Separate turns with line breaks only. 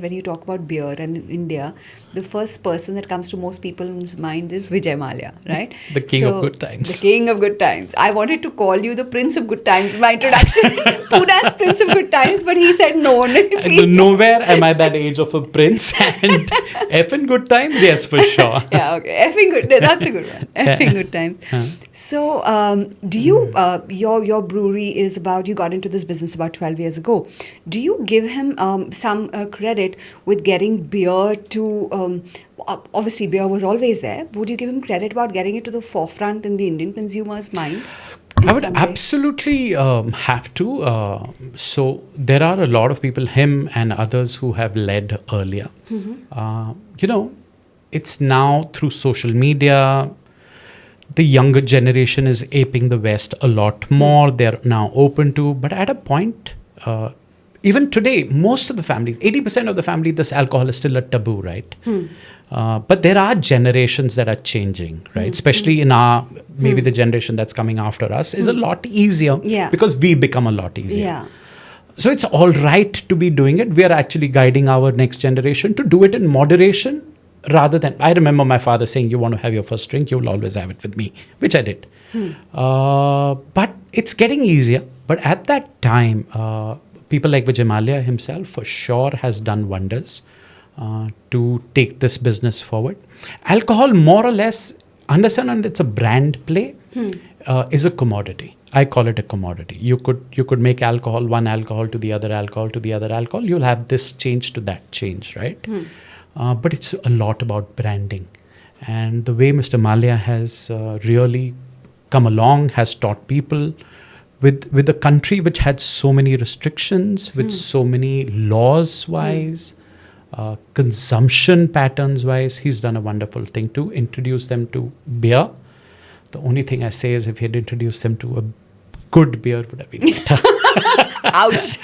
When you talk about beer and in India, the first person that comes to most people's mind is Vijay Mallya, right?
The king of good times.
The king of good times. I wanted to call you the prince of good times in my introduction. Puna's prince of good times, but he said no. Please
Nowhere am I that age of a prince. And effing good times, yes, for sure.
Yeah, okay. Effing good. That's a good one. Effing good times. So, do you, your brewery is about, you got into this business about 12 years ago. Do you give him some credit with getting beer to, obviously beer was always there. Would you give him credit about getting it to the forefront in the Indian consumer's mind?
I would absolutely have to. So there are a lot of people, him and others, who have led earlier. It's now through social media. The younger generation is aping the West a lot more. They're now open to. But at a point, even today, most of the families, 80% of the family, this alcohol is still a taboo, right? But there are generations that are changing, right? Especially in maybe the generation that's coming after us is a lot easier because we become a lot easier.
Yeah.
So it's all right to be doing it. We are actually guiding our next generation to do it in moderation rather than, I remember my father saying, you want to have your first drink, you'll always have it with me, which I did. But it's getting easier. But at that time, people like Vijay Mallya himself for sure has done wonders to take this business forward. Alcohol, more or less, understand it's a brand play, is a commodity. I call it a commodity. You could make alcohol, one alcohol to the other alcohol to the other alcohol. You'll have this change to that change, right? But it's a lot about branding. And the way Mr. Mallya has really come along, has taught people with a country which had so many restrictions, with so many laws-wise, consumption patterns-wise, he's done a wonderful thing to introduce them to beer. The only thing I say is if he had introduced them to a good beer, would have been better.
Ouch.